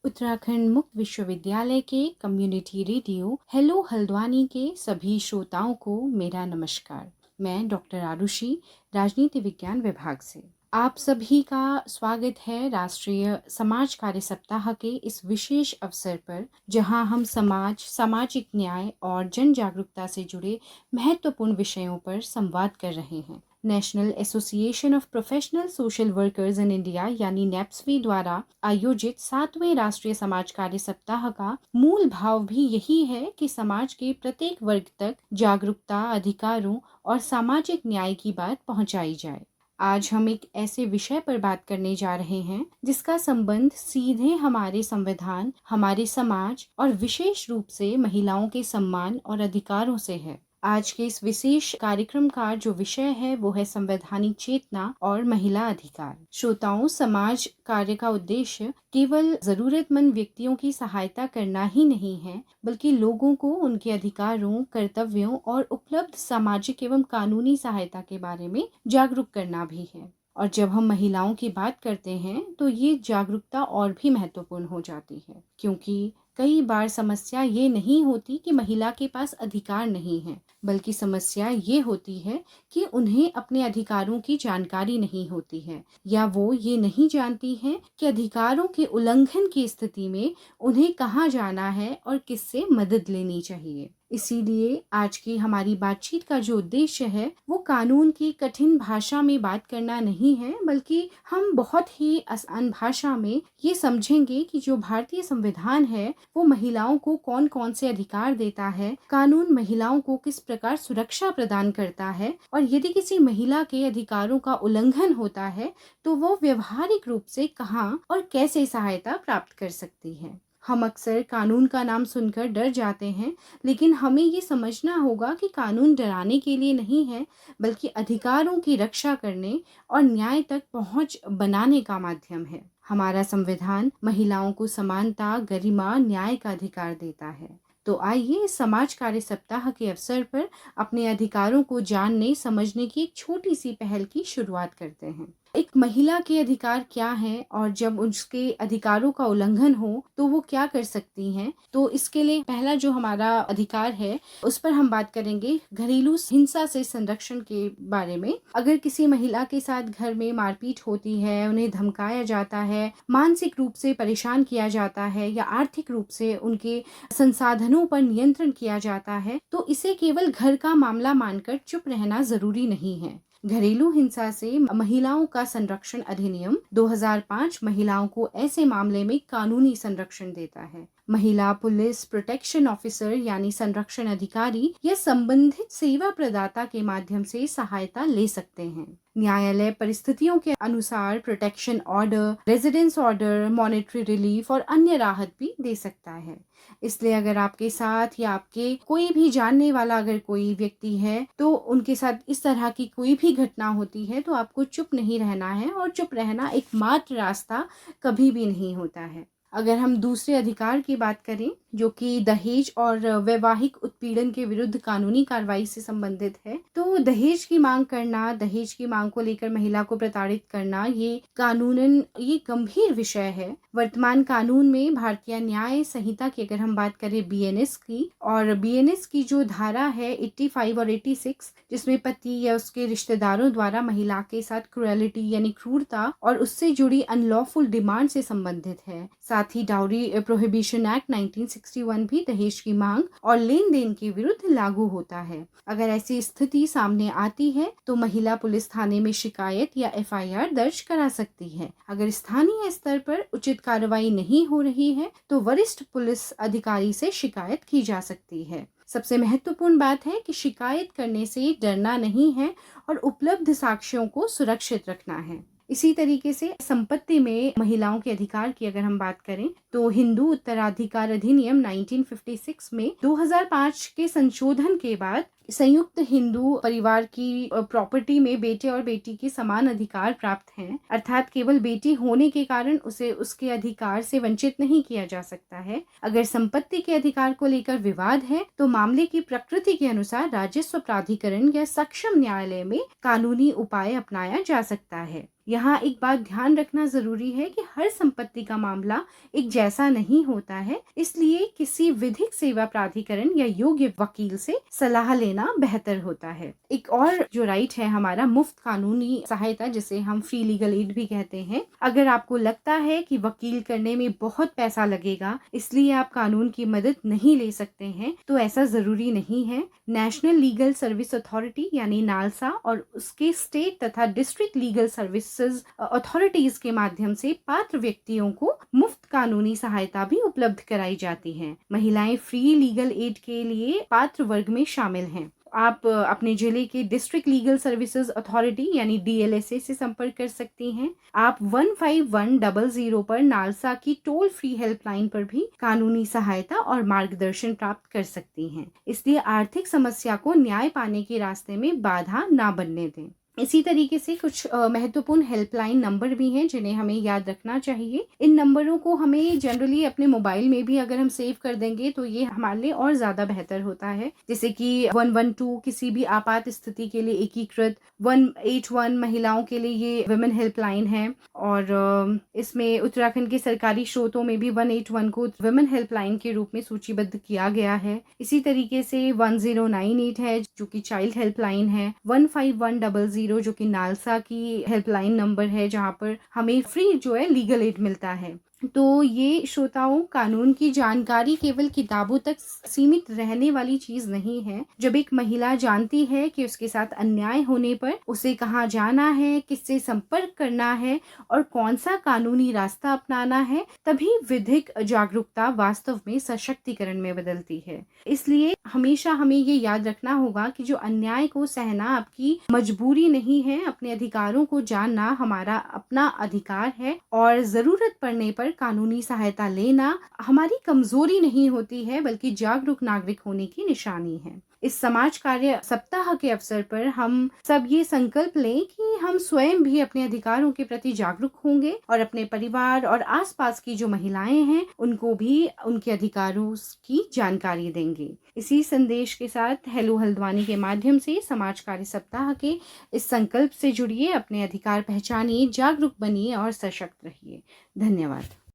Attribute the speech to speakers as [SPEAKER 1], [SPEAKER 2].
[SPEAKER 1] उत्तराखंड मुक्त विश्वविद्यालय के कम्युनिटी रेडियो हेलो हल्द्वानी के सभी श्रोताओं को मेरा नमस्कार। मैं डॉक्टर आरुषि, राजनीति विज्ञान विभाग से आप सभी का स्वागत है राष्ट्रीय समाज कार्य सप्ताह के इस विशेष अवसर पर, जहां हम समाज, सामाजिक न्याय और जन जागरूकता से जुड़े महत्वपूर्ण विषयों पर संवाद कर रहे हैं। National association of professional social workers in India यानी नेप्सवी द्वारा आयोजित 7वें राष्ट्रीय समाज कार्य सप्ताह का मूल भाव भी यही है कि समाज के प्रत्येक वर्ग तक जागरूकता, अधिकारों और सामाजिक न्याय की बात पहुंचाई जाए। आज हम एक ऐसे विषय पर बात करने जा रहे हैं जिसका संबंध सीधे हमारे संविधान, हमारे समाज और विशेष रूप से महिलाओं के सम्मान और अधिकारों से है। आज के इस विशेष कार्यक्रम का जो विषय है वो है संवैधानिक चेतना और महिला अधिकार। श्रोताओं, समाज कार्य का उद्देश्य केवल जरूरतमंद व्यक्तियों की सहायता करना ही नहीं है, बल्कि लोगों को उनके अधिकारों, कर्तव्यों और उपलब्ध सामाजिक एवं कानूनी सहायता के बारे में जागरूक करना भी है। और जब हम महिलाओं की बात करते हैं तो ये जागरूकता और भी महत्वपूर्ण हो जाती है, क्योंकि कई बार समस्या ये नहीं होती कि महिला के पास अधिकार नहीं है, बल्कि समस्या ये होती है कि उन्हें अपने अधिकारों की जानकारी नहीं होती है, या वो ये नहीं जानती हैं कि अधिकारों के उल्लंघन की स्थिति में उन्हें कहाँ जाना है और किससे मदद लेनी चाहिए। इसीलिए आज की हमारी बातचीत का जो उद्देश्य है वो कानून की कठिन भाषा में बात करना नहीं है, बल्कि हम बहुत ही आसान भाषा में ये समझेंगे कि जो भारतीय संविधान है वो महिलाओं को कौन कौन से अधिकार देता है, कानून महिलाओं को किस प्रकार सुरक्षा प्रदान करता है, और यदि किसी महिला के अधिकारों का उल्लंघन होता है तो वो व्यवहारिक रूप से कहाँ और कैसे सहायता प्राप्त कर सकती है। हम अक्सर कानून का नाम सुनकर डर जाते हैं, लेकिन हमें ये समझना होगा कि कानून डराने के लिए नहीं है, बल्कि अधिकारों की रक्षा करने और न्याय तक पहुंच बनाने का माध्यम है। हमारा संविधान महिलाओं को समानता, गरिमा, न्याय का अधिकार देता है। तो आइए समाज कार्य सप्ताह के अवसर पर अपने अधिकारों को जानने, समझने की एक छोटी सी पहल की शुरुआत करते हैं। एक महिला के अधिकार क्या हैं और जब उसके अधिकारों का उल्लंघन हो तो वो क्या कर सकती हैं। तो इसके लिए पहला जो हमारा अधिकार है उस पर हम बात करेंगे घरेलू हिंसा से संरक्षण के बारे में। अगर किसी महिला के साथ घर में मारपीट होती है, उन्हें धमकाया जाता है, मानसिक रूप से परेशान किया जाता है या आर्थिक रूप से उनके संसाधनों पर नियंत्रण किया जाता है, तो इसे केवल घर का मामला मानकर चुप रहना जरूरी नहीं है। घरेलू हिंसा से महिलाओं का संरक्षण अधिनियम 2005 महिलाओं को ऐसे मामले में कानूनी संरक्षण देता है। महिला पुलिस प्रोटेक्शन ऑफिसर यानी संरक्षण अधिकारी या संबंधित सेवा प्रदाता के माध्यम से सहायता ले सकते हैं। न्यायालय परिस्थितियों के अनुसार protection order, residence order, monetary relief और अन्य राहत भी दे सकता है। इसलिए अगर आपके साथ या आपके कोई भी जानने वाला अगर कोई व्यक्ति है तो उनके साथ इस तरह की कोई भी घटना होती है तो आपको चुप नहीं रहना है, और चुप रहना एकमात्र रास्ता कभी भी नहीं होता है। अगर हम दूसरे अधिकार की बात करें जो कि दहेज और वैवाहिक उत्पीड़न के विरुद्ध कानूनी कार्रवाई से संबंधित है, तो दहेज की मांग करना, दहेज की मांग को लेकर महिला को प्रताड़ित करना, ये कानूनन ये गंभीर विषय है। वर्तमान कानून में भारतीय न्याय संहिता की अगर हम बात करें बीएनएस की, और बीएनएस की जो धारा है 85 और 86, जिसमें पति या उसके रिश्तेदारों द्वारा महिला के साथ क्रूएलिटी यानी क्रूरता और उससे जुड़ी अनलॉफुल डिमांड से संबंधित है। साथ ही डाउरी प्रोहिबिशन एक्ट 1961 भी दहेज की मांग और लेन देन के विरुद्ध लागू होता है। अगर ऐसी स्थिति सामने आती है तो महिला पुलिस थाने में शिकायत या एफआईआर दर्ज करा सकती है। अगर स्थानीय स्तर पर उचित कार्रवाई नहीं हो रही है तो वरिष्ठ पुलिस अधिकारी से शिकायत की जा सकती है। सबसे महत्वपूर्ण बात है कि शिकायत करने से डरना नहीं है और उपलब्ध साक्ष्यों को सुरक्षित रखना है। इसी तरीके से संपत्ति में महिलाओं के अधिकार की अगर हम बात करें तो हिंदू उत्तराधिकार अधिनियम 1956 में 2005 के संशोधन के बाद संयुक्त हिंदू परिवार की प्रॉपर्टी में बेटे और बेटी के समान अधिकार प्राप्त हैं, अर्थात केवल बेटी होने के कारण उसे उसके अधिकार से वंचित नहीं किया जा सकता है। अगर संपत्ति के अधिकार को लेकर विवाद है तो मामले की प्रकृति के अनुसार राजस्व प्राधिकरण या सक्षम न्यायालय में कानूनी उपाय अपनाया जा सकता है। यहाँ एक बात ध्यान रखना जरूरी है कि हर संपत्ति का मामला एक जैसा नहीं होता है, इसलिए किसी विधिक सेवा प्राधिकरण या योग्य वकील से सलाह लेना बेहतर होता है। एक और जो राइट है हमारा, मुफ्त कानूनी सहायता, जिसे हम फ्री लीगल एड भी कहते हैं। अगर आपको लगता है कि वकील करने में बहुत पैसा लगेगा इसलिए आप कानून की मदद नहीं ले सकते हैं, तो ऐसा जरूरी नहीं है। नेशनल लीगल सर्विस अथॉरिटी यानी नालसा और उसके स्टेट तथा डिस्ट्रिक्ट लीगल सर्विस अथॉरिटीज के माध्यम से पात्र व्यक्तियों को मुफ्त कानूनी सहायता भी उपलब्ध कराई जाती है। महिलाएं फ्री लीगल एड के लिए पात्र वर्ग में शामिल हैं। आप अपने जिले के डिस्ट्रिक्ट लीगल सर्विसेज अथॉरिटी यानी DLSA से संपर्क कर सकती हैं। आप 15100 पर नालसा की टोल फ्री हेल्पलाइन पर भी कानूनी सहायता और मार्गदर्शन प्राप्त कर सकती हैं। इसलिए आर्थिक समस्या को न्याय पाने के रास्ते में बाधा ना बनने दें। इसी तरीके से कुछ महत्वपूर्ण हेल्पलाइन नंबर भी हैं जिन्हें हमें याद रखना चाहिए। इन नंबरों को हमें जनरली अपने मोबाइल में भी अगर हम सेव कर देंगे तो ये हमारे लिए और ज़्यादा बेहतर होता है। जैसे कि 112 किसी भी आपात स्थिति के लिए एकीकृत, 181 महिलाओं के लिए ये वुमेन हेल्पलाइन है, और इसमें उत्तराखंड के सरकारी स्रोतों में भी 181 को वुमेन हेल्पलाइन के रूप में सूचीबद्ध किया गया है। इसी तरीके से 1098 है जो कि चाइल्ड हेल्पलाइन है, 15100 जो कि नालसा की हेल्पलाइन नंबर है जहां पर हमें फ्री जो है लीगल एड मिलता है। तो ये श्रोताओं, कानून की जानकारी केवल किताबों तक सीमित रहने वाली चीज नहीं है। जब एक महिला जानती है कि उसके साथ अन्याय होने पर उसे कहाँ जाना है, किससे संपर्क करना है और कौन सा कानूनी रास्ता अपनाना है, तभी विधिक जागरूकता वास्तव में सशक्तिकरण में बदलती है। इसलिए हमेशा हमें ये याद रखना होगा कि जो अन्याय को सहना आपकी मजबूरी नहीं है, अपने अधिकारों को जानना हमारा अपना अधिकार है और जरूरत पड़ने पर कानूनी सहायता लेना हमारी कमजोरी नहीं होती है बल्कि जागरूक नागरिक होने की निशानी है। इस समाज कार्य सप्ताह के अवसर पर हम सब ये संकल्प लें कि हम स्वयं भी अपने अधिकारों के प्रति जागरूक होंगे और अपने परिवार और आसपास की जो महिलाएं हैं उनको भी उनके अधिकारों की जानकारी देंगे। इसी संदेश के साथ हेलो हल्द्वानी के माध्यम से समाज कार्य सप्ताह के इस संकल्प से जुड़िए, अपने अधिकार पहचानिए, जागरूक बनिए और सशक्त रहिए। धन्यवाद।